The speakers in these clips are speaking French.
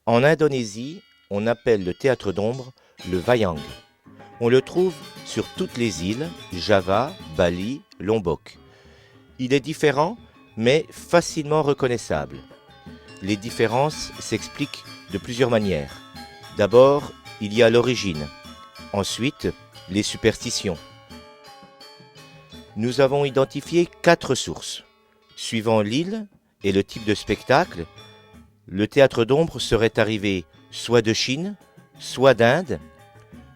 En Indonésie, on appelle le théâtre d'ombre le wayang. On le trouve sur toutes les îles, Java, Bali, Lombok. Il est différent, mais facilement reconnaissable. Les différences s'expliquent de plusieurs manières. D'abord, il y a l'origine. Ensuite, les superstitions. Nous avons identifié 4 sources. Suivant l'île et le type de spectacle, le théâtre d'ombre serait arrivé soit de Chine, soit d'Inde,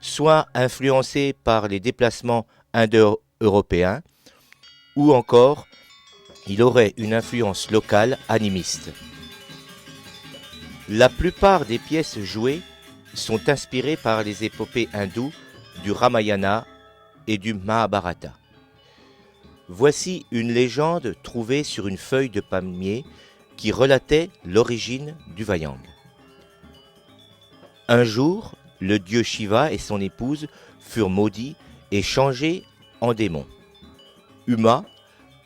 soit influencé par les déplacements indo-européens, ou encore il aurait une influence locale animiste. La plupart des pièces jouées sont inspirées par les épopées hindoues du Ramayana et du Mahabharata. Voici une légende trouvée sur une feuille de palmier qui relatait l'origine du wayang. Un jour, le dieu Shiva et son épouse furent maudits et changés en démons. Uma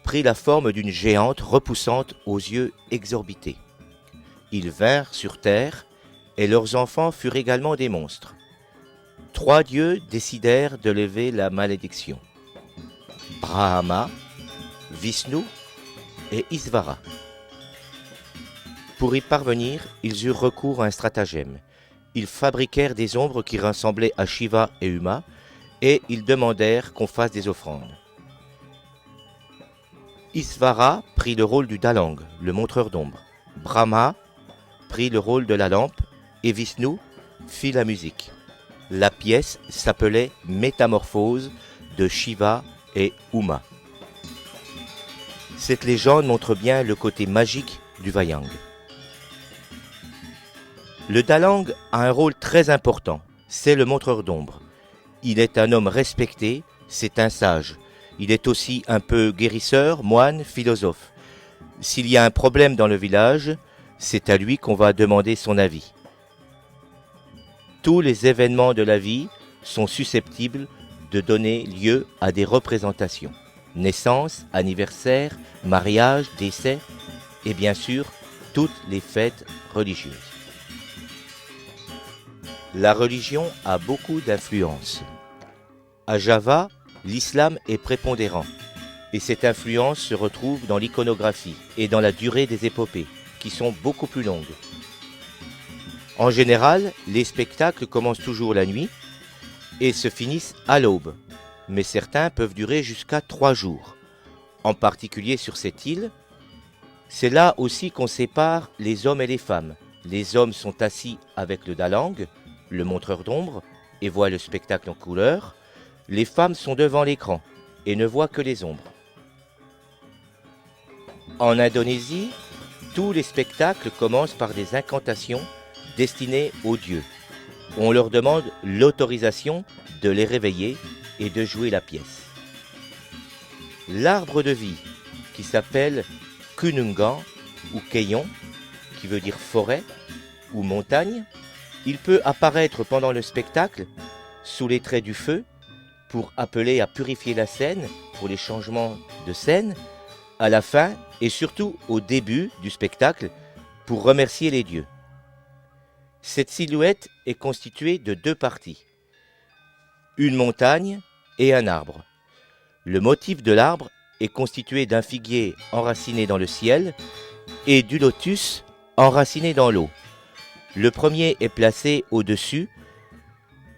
prit la forme d'une géante repoussante aux yeux exorbités. Ils vinrent sur terre et leurs enfants furent également des monstres. 3 dieux décidèrent de lever la malédiction. Brahma, Vishnu et Isvara. Pour y parvenir, ils eurent recours à un stratagème. Ils fabriquèrent des ombres qui ressemblaient à Shiva et Uma et ils demandèrent qu'on fasse des offrandes. Isvara prit le rôle du Dalang, le montreur d'ombre. Brahma prit le rôle de la lampe et Vishnu fit la musique. La pièce s'appelait Métamorphose de Shiva et Uma. Cette légende montre bien le côté magique du wayang. Le Dalang a un rôle très important, c'est le montreur d'ombre. Il est un homme respecté, c'est un sage. Il est aussi un peu guérisseur, moine, philosophe. S'il y a un problème dans le village, c'est à lui qu'on va demander son avis. Tous les événements de la vie sont susceptibles de donner lieu à des représentations. Naissance, anniversaire, mariage, décès et bien sûr toutes les fêtes religieuses. La religion a beaucoup d'influence. À Java, l'islam est prépondérant et cette influence se retrouve dans l'iconographie et dans la durée des épopées qui sont beaucoup plus longues. En général, les spectacles commencent toujours la nuit et se finissent à l'aube, mais certains peuvent durer jusqu'à 3 jours. En particulier sur cette île, c'est là aussi qu'on sépare les hommes et les femmes. Les hommes sont assis avec le dalang, le montreur d'ombre, et voient le spectacle en couleur. Les femmes sont devant l'écran et ne voient que les ombres. En Indonésie, tous les spectacles commencent par des incantations destinées aux dieux. On leur demande l'autorisation de les réveiller et de jouer la pièce. L'arbre de vie, qui s'appelle Kunungan ou Keyon, qui veut dire forêt ou montagne, il peut apparaître pendant le spectacle sous les traits du feu pour appeler à purifier la scène pour les changements de scène, à la fin et surtout au début du spectacle pour remercier les dieux. Cette silhouette est constituée de 2 parties, une montagne et un arbre. Le motif de l'arbre est constitué d'un figuier enraciné dans le ciel et du lotus enraciné dans l'eau. Le premier est placé au-dessus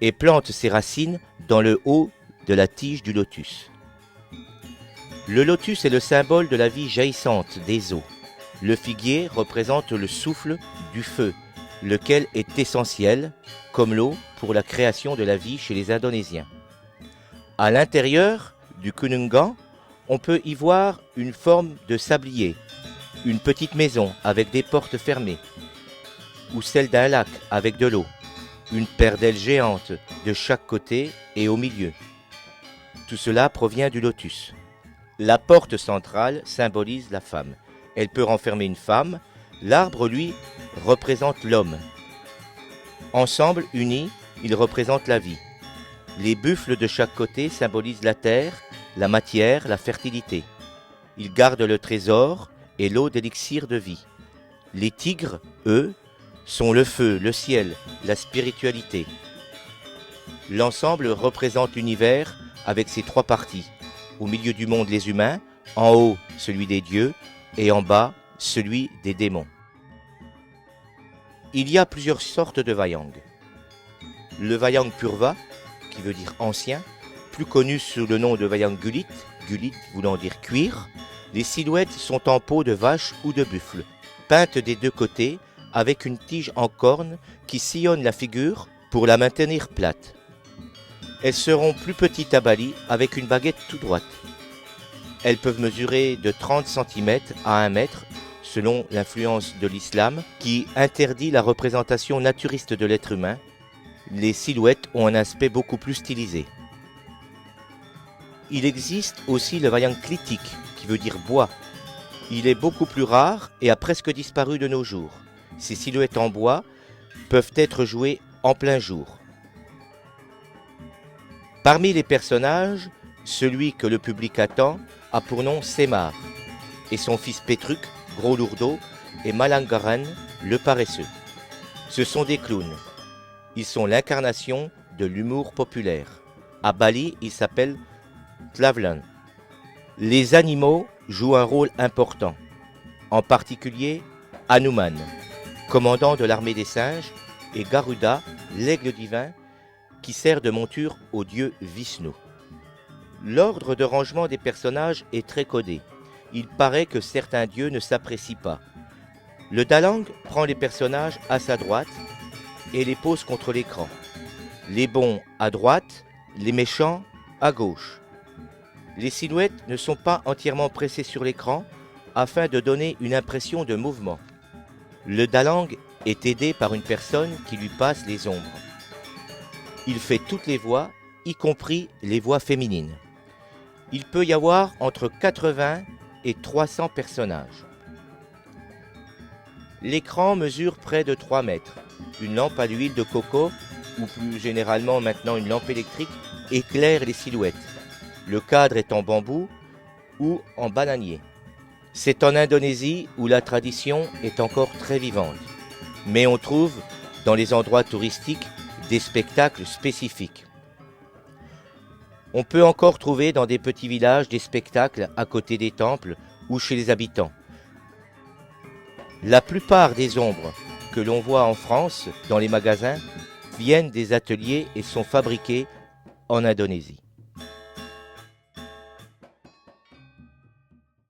et plante ses racines dans le haut de la tige du lotus. Le lotus est le symbole de la vie jaillissante des eaux. Le figuier représente le souffle du feu, lequel est essentiel, comme l'eau, pour la création de la vie chez les Indonésiens. À l'intérieur du Kunungan, on peut y voir une forme de sablier, une petite maison avec des portes fermées, ou celle d'un lac avec de l'eau, une paire d'ailes géantes de chaque côté et au milieu. Tout cela provient du lotus. La porte centrale symbolise la femme. Elle peut renfermer une femme. L'arbre, lui, représente l'homme. Ensemble, unis, ils représentent la vie. Les buffles de chaque côté symbolisent la terre, la matière, la fertilité. Ils gardent le trésor et l'eau d'élixir de vie. Les tigres, eux, sont le feu, le ciel, la spiritualité. L'ensemble représente l'univers avec ses trois parties. Au milieu du monde, les humains, en haut, celui des dieux, et en bas, celui des démons. Il y a plusieurs sortes de Vayang. Le Vayang Purva, qui veut dire ancien, plus connu sous le nom de Vayang Gulit, Gulit voulant dire cuir. Les silhouettes sont en peau de vache ou de buffle, peintes des deux côtés avec une tige en corne qui sillonne la figure pour la maintenir plate. Elles seront plus petites à Bali avec une baguette toute droite. Elles peuvent mesurer de 30 cm à 1 mètre selon l'influence de l'islam qui interdit la représentation naturiste de l'être humain. Les silhouettes ont un aspect beaucoup plus stylisé. Il existe aussi le Vayang Klitik, qui veut dire bois. Il est beaucoup plus rare et a presque disparu de nos jours. Ces silhouettes en bois peuvent être jouées en plein jour. Parmi les personnages, celui que le public attend a pour nom Semar, et son fils Petruk, gros lourdeau, et Malangaran, le paresseux. Ce sont des clowns. Ils sont l'incarnation de l'humour populaire. À Bali, ils s'appellent Tlavlan. Les animaux jouent un rôle important, en particulier Hanuman, commandant de l'armée des singes, et Garuda, l'aigle divin, qui sert de monture au dieu Vishnu. L'ordre de rangement des personnages est très codé. Il paraît que certains dieux ne s'apprécient pas. Le Dalang prend les personnages à sa droite et les pose contre l'écran. Les bons à droite, les méchants à gauche. Les silhouettes ne sont pas entièrement pressées sur l'écran afin de donner une impression de mouvement. Le Dalang est aidé par une personne qui lui passe les ombres. Il fait toutes les voix, y compris les voix féminines. Il peut y avoir entre 80 et 300 personnages. L'écran mesure près de 3 mètres. Une lampe à l'huile de coco, ou plus généralement maintenant une lampe électrique, éclaire les silhouettes. Le cadre est en bambou ou en bananier. C'est en Indonésie où la tradition est encore très vivante. Mais on trouve, dans les endroits touristiques, des spectacles spécifiques. On peut encore trouver dans des petits villages des spectacles à côté des temples ou chez les habitants. La plupart des ombres que l'on voit en France dans les magasins viennent des ateliers et sont fabriquées en Indonésie.